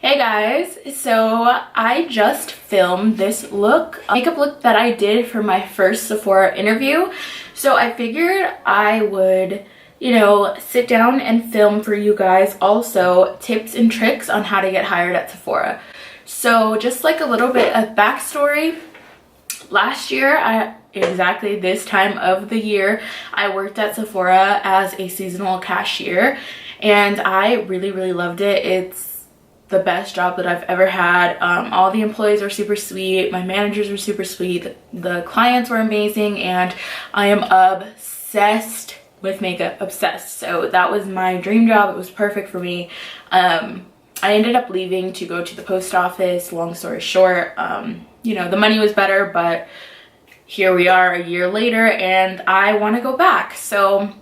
Hey guys, so I just filmed this makeup look that I did for my first Sephora interview. So I figured I would, sit down and film for you guys also tips and tricks on how to get hired at Sephora. So just like a little bit of backstory, last year, exactly this time of the year, I worked at Sephora as a seasonal cashier and I really loved it. It's the best job that I've ever had. All the employees are super sweet, my managers were super sweet, the clients were amazing, and I am obsessed with makeup, obsessed. So that was my dream job. It was perfect for me. I ended up leaving to go to the post office. Long story short, the money was better, but here we are a year later and I want to go back. So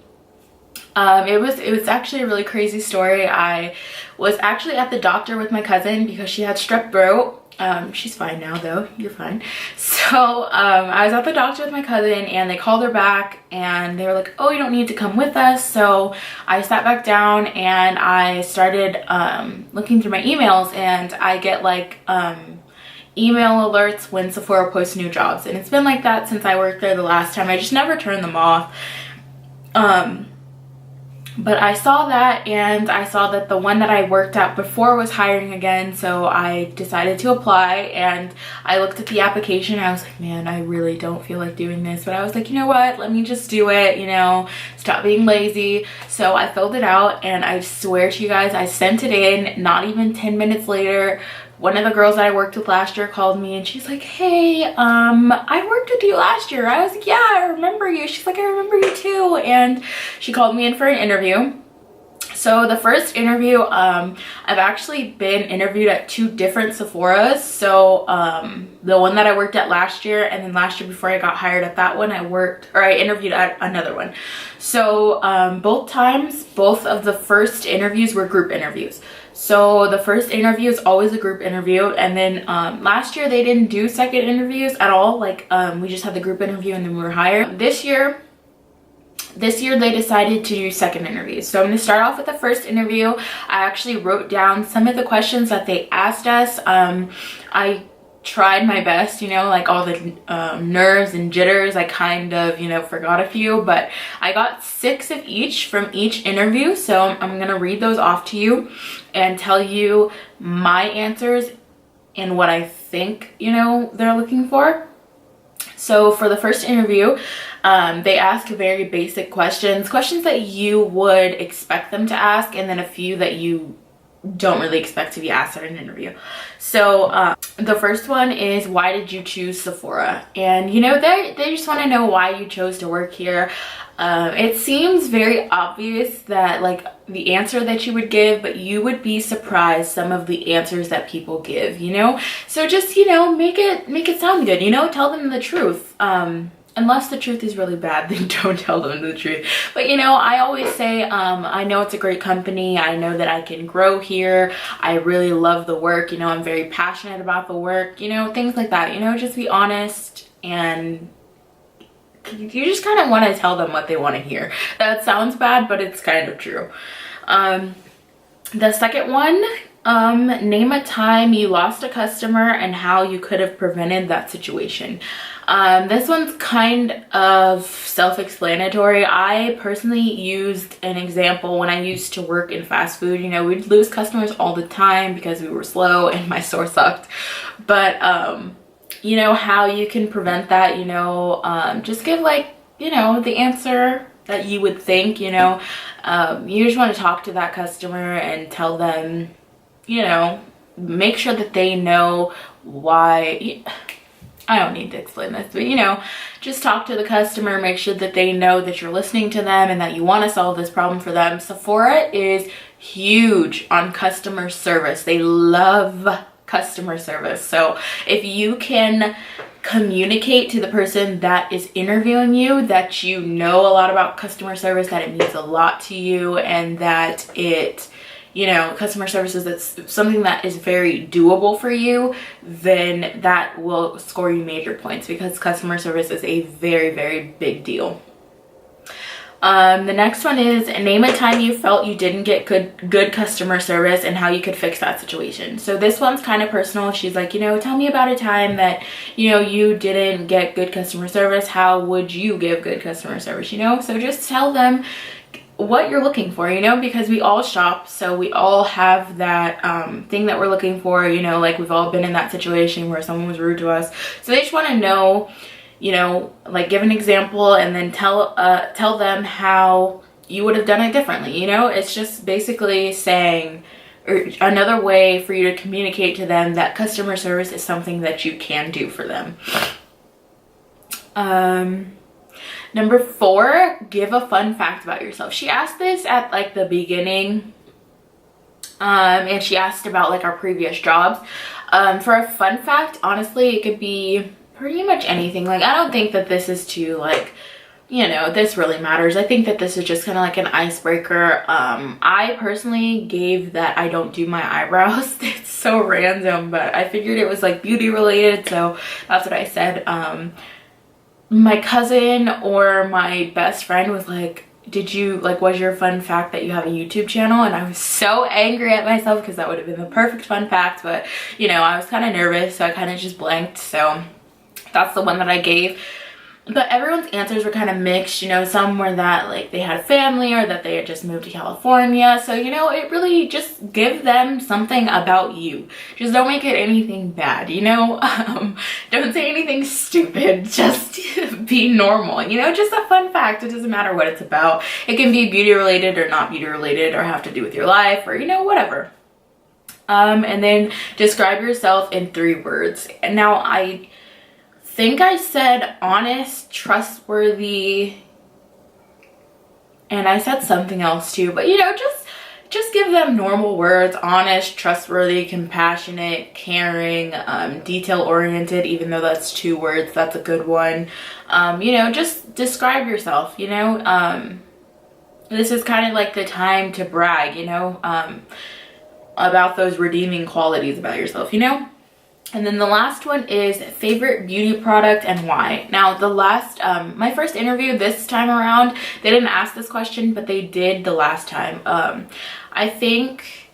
it was actually a really crazy story. I was actually at the doctor with my cousin because she had strep throat. She's fine now though, you're fine. So I was at the doctor with my cousin and they called her back and they were like, oh, you don't need to come with us. So I sat back down and I started looking through my emails, and I get like email alerts when Sephora posts new jobs, and it's been like that since I worked there the last time. I just never turned them off. But I saw that, and I saw that the one that I worked at before was hiring again, so I decided to apply. And I looked at the application and I was like, man, I really don't feel like doing this, but I was like, you know what, let me just do it, stop being lazy. So I filled it out, and I swear to you guys, I sent it in. Not even 10 minutes later, one of the girls that I worked with last year called me and she's like, hey, I worked with you last year. I was like, yeah, I remember you. She's like, I remember you too. And she called me in for an interview. So the first interview, I've actually been interviewed at 2 different Sephoras. So the one that I worked at last year, and then last year before I got hired at that one, I interviewed at another one. So both of the first interviews were group interviews. So the first interview is always a group interview, and then last year they didn't do second interviews at all. Like we just had the group interview and then we were hired. This year they decided to do second interviews. So I'm going to start off with the first interview. I actually wrote down some of the questions that they asked us. I tried my best, like all the nerves and jitters, I kind of, forgot a few, but I got 6 of each from each interview. So I'm going to read those off to you and tell you my answers and what I think, they're looking for. So for the first interview, they ask very basic questions that you would expect them to ask, and then a few that you don't really expect to be asked at an interview. So the first one is, why did you choose Sephora? And they just want to know why you chose to work here. It seems very obvious that like the answer that you would give, but you would be surprised some of the answers that people give, so just make it sound good, tell them the truth. Unless the truth is really bad, then don't tell them the truth. But I always say, I know it's a great company. I know that I can grow here. I really love the work. I'm very passionate about the work, things like that. Just be honest, and you just kind of want to tell them what they want to hear. That sounds bad, but it's kind of true. The second one, name a time you lost a customer and how you could have prevented that situation. This one's kind of self-explanatory. I personally used an example when I used to work in fast food. We'd lose customers all the time because we were slow and my store sucked. But how you can prevent that, just give the answer that you would think. You just want to talk to that customer and tell them, make sure that they know why. I don't need to explain this, but just talk to the customer, make sure that they know that you're listening to them and that you want to solve this problem for them. Sephora is huge on customer service. They love customer service. So if you can communicate to the person that is interviewing you that you know a lot about customer service, that it means a lot to you, and that it customer services, that's something that is very doable for you, then that will score you major points, because customer service is a very big deal. The next one is name a time you felt you didn't get good customer service and how you could fix that situation. So this one's kind of personal. She's like, you know, tell me about a time that, you know, you didn't get good customer service. How would you give good customer service, you know? So just tell them what you're looking for, you know, because we all shop, so we all have that thing that we're looking for, you know, like we've all been in that situation where someone was rude to us. So they just want to know, you know, like give an example and then tell them how you would have done it differently, you know? It's just basically saying, or another way for you to communicate to them that customer service is something that you can do for them. Number 4, give a fun fact about yourself. She asked this at like the beginning, and she asked about like our previous jobs. For a fun fact, honestly, it could be pretty much anything. Like, I don't think that this is too, like, you know, this really matters. I think that this is just kind of like an icebreaker. I personally gave that I don't do my eyebrows. It's so random, but I figured it was like beauty related, so that's what I said. My cousin or my best friend was like, did you, like, was your fun fact that you have a YouTube channel? And I was so angry at myself because that would have been the perfect fun fact, but, you know, I was kind of nervous, so I kind of just blanked. So that's the one that I gave. But everyone's answers were kind of mixed, you know. Some were that like they had a family or that they had just moved to California. So, you know, it really just give them something about you. Just don't make it anything bad, you know. Don't say anything stupid. Just be normal, you know. Just a fun fact. It doesn't matter what it's about. It can be beauty related or not beauty related or have to do with your life or, you know, whatever. And then describe yourself in 3 words. And now I think I said honest, trustworthy, and I said something else too, but you know, just give them normal words: honest, trustworthy, compassionate, caring, detail oriented. Even though that's 2 words, that's a good one. You know, just describe yourself, you know. This is kind of like the time to brag, you know, about those redeeming qualities about yourself, you know. And then the last one is favorite beauty product and why. Now the last, my first interview this time around, they didn't ask this question, but they did the last time. I think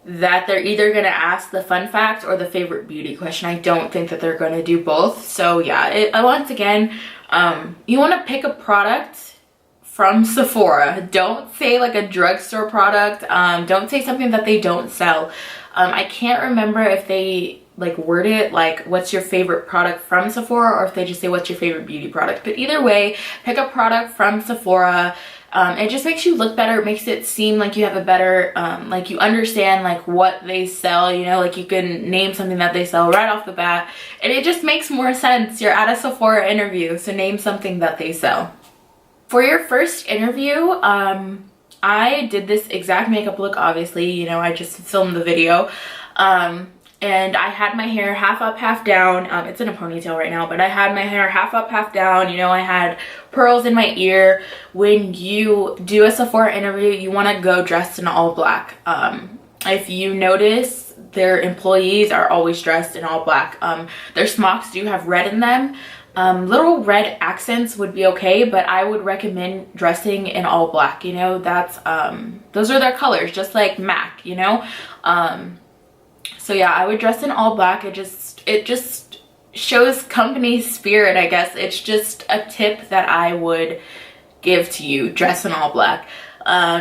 that they're either gonna ask the fun fact or the favorite beauty question. I don't think that they're gonna do both. So yeah, once again, you wanna pick a product from Sephora. Don't say like a drugstore product. Don't say something that they don't sell. I can't remember if they like word it like what's your favorite product from Sephora or if they just say what's your favorite beauty product. But either way, pick a product from Sephora. It just makes you look better. It makes it seem like you have a better, like you understand like what they sell, you know, like you can name something that they sell right off the bat, and it just makes more sense. You're at a Sephora interview, so name something that they sell. For your first interview, I did this exact makeup look, obviously, you know, I just filmed the video. And I had my hair half up, half down. It's in a ponytail right now, but I had my hair half up, half down. You know, I had pearls in my ear. When you do a Sephora interview, you want to go dressed in all black. If you notice, their employees are always dressed in all black. Their smocks do have red in them. Little red accents would be okay, but I would recommend dressing in all black. You know, that's those are their colors, just like MAC, you know. So yeah, I would dress in all black. It just shows company spirit, I guess. It's just a tip that I would give to you: dress in all black.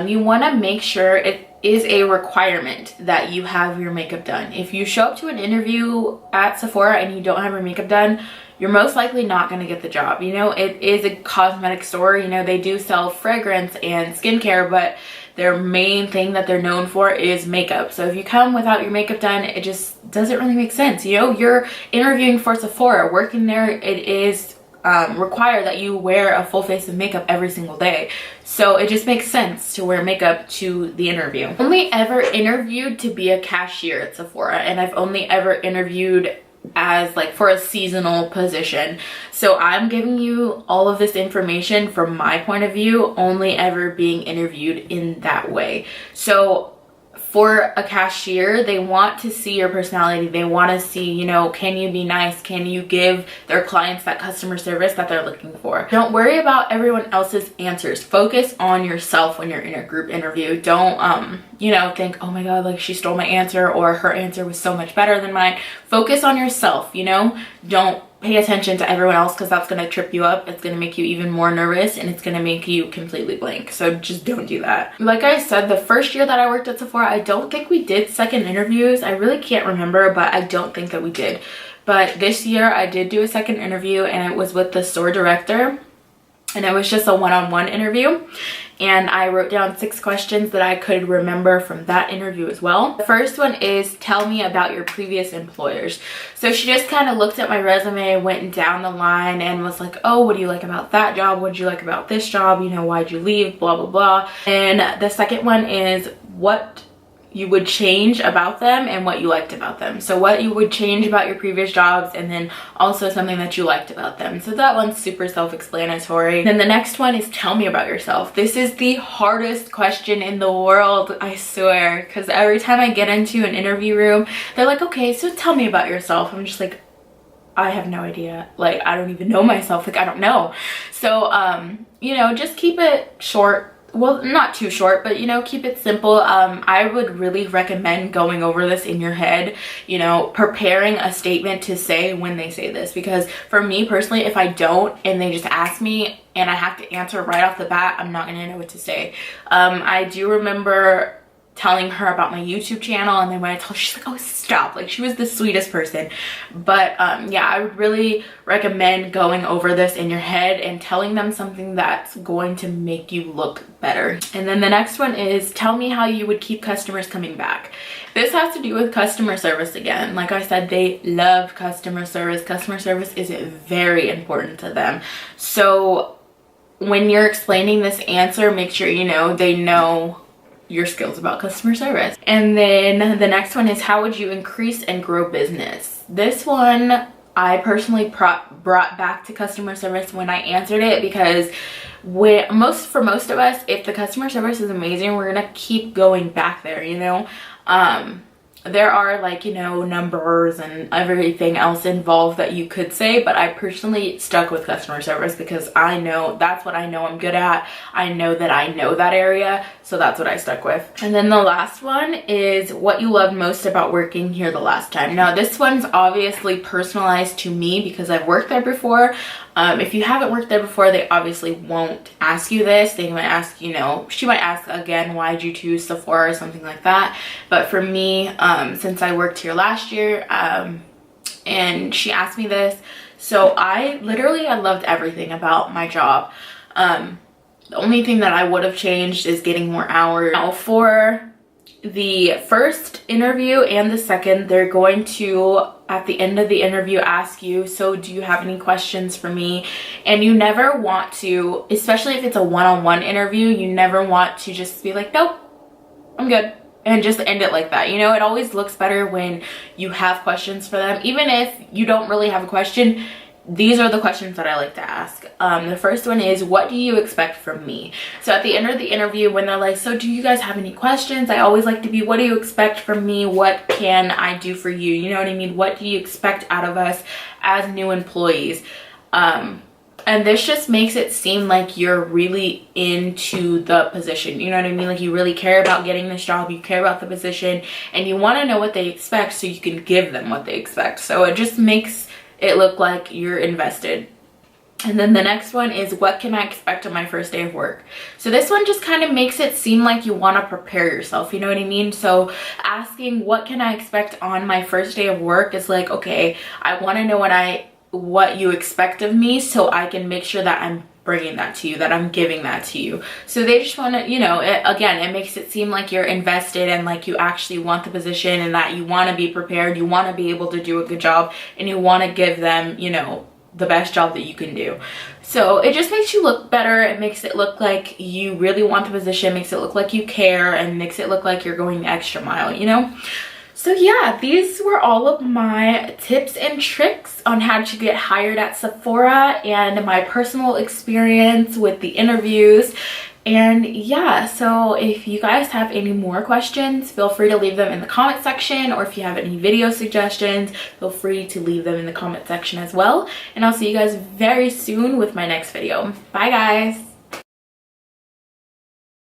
You want to make sure it is a requirement that you have your makeup done. If you show up to an interview at Sephora and you don't have your makeup done, you're most likely not going to get the job. You know, it is a cosmetic store. You know, they do sell fragrance and skincare, but their main thing that they're known for is makeup. So if you come without your makeup done, it just doesn't really make sense. You know, you're interviewing for Sephora. Working there, it is required that you wear a full face of makeup every single day. So it just makes sense to wear makeup to the interview. I've only ever interviewed to be a cashier at Sephora, and I've only ever interviewed as like for a seasonal position. So I'm giving you all of this information from my point of view, only ever being interviewed in that way. So for a cashier, they want to see your personality. They want to see, you know, can you be nice? Can you give their clients that customer service that they're looking for? Don't worry about everyone else's answers. Focus on yourself when you're in a group interview. Don't, you know, think, oh my God, like she stole my answer or her answer was so much better than mine. Focus on yourself, you know? Don't pay attention to everyone else, because that's going to trip you up. It's going to make you even more nervous, and it's going to make you completely blank. So just don't do that. Like I said, the first year that I worked at Sephora, I don't think we did second interviews. I really can't remember, but I don't think that we did. But this year I did do a second interview, and it was with the store director, and it was just a one-on-one interview. And I wrote down 6 questions that I could remember from that interview as well. The first one is, tell me about your previous employers. So she just kind of looked at my resume, went down the line, and was like, oh, what do you like about that job? What did you like about this job? You know, why'd you leave? Blah, blah, blah. And the second one is what you would change about them and what you liked about them. So what you would change about your previous jobs, and then also something that you liked about them. So that one's super self-explanatory. Then the next one is, tell me about yourself. This is the hardest question in the world, I swear, because every time I get into an interview room, they're like, okay, so tell me about yourself. I'm just like, I have no idea. Like, I don't even know myself. Like, I don't know. So, you know, just keep it short. Well, not too short, but, you know, keep it simple. I would really recommend going over this in your head, you know, preparing a statement to say when they say this. Because for me personally, if I don't and they just ask me and I have to answer right off the bat, I'm not gonna know what to say. I do remember telling her about my YouTube channel, and then when I told her, she's like, oh, stop. Like, she was the sweetest person. But yeah, I would really recommend going over this in your head and telling them something that's going to make you look better. And then the next one is, tell me how you would keep customers coming back. This has to do with customer service again. Like I said, they love customer service. Customer service is very important to them. So when you're explaining this answer, make sure, you know, they know your skills about customer service. And then the next one is, how would you increase and grow business? This one I personally brought back to customer service when I answered it, because for most of us, if the customer service is amazing, we're gonna keep going back there, you know. There are, like, you know, numbers and everything else involved that you could say, but I personally stuck with customer service because I know that's what I know I'm good at. I know that I know that area, so that's what I stuck with. And then the last one is, what you loved most about working here the last time. Now, this one's obviously personalized to me because I've worked there before. If you haven't worked there before, they obviously won't ask you this. They might ask, you know, she might ask again, why'd you choose Sephora or something like that. But for me, since I worked here last year, and she asked me this, so I loved everything about my job. The only thing that I would have changed is getting more hours. Now, for the first interview and the second, they're going to, at the end of the interview, ask you, so do you have any questions for me? And you never want to, especially if it's a one-on-one interview, you never want to just be like, nope, I'm good, and just end it like that. You know, it always looks better when you have questions for them. Even if you don't really have a question, these are the questions that I like to ask. The first one is, what do you expect from me? So at the end of the interview, when they're like, so do you guys have any questions? I always like to be, what do you expect from me? What can I do for you? You know what I mean? What do you expect out of us as new employees? And this just makes it seem like you're really into the position. You know what I mean? Like, you really care about getting this job, you care about the position, and you want to know what they expect so you can give them what they expect. So it just makes it look like you're invested. And then the next one is, what can I expect on my first day of work? So this one just kind of makes it seem like you want to prepare yourself, you know what I mean? So asking, what can I expect on my first day of work, is like, okay, I want to know what you expect of me so I can make sure that I'm bringing that to you, that I'm giving that to you. So they just want to, you know, it makes it seem like you're invested and like you actually want the position, and that you want to be prepared, you want to be able to do a good job, and you want to give them, you know, the best job that you can do. So it just makes you look better. It makes it look like you really want the position, makes it look like you care, and makes it look like you're going the extra mile, you know? So yeah, these were all of my tips and tricks on how to get hired at Sephora, and my personal experience with the interviews. And yeah, so if you guys have any more questions, feel free to leave them in the comment section, or if you have any video suggestions, feel free to leave them in the comment section as well. And I'll see you guys very soon with my next video. Bye guys.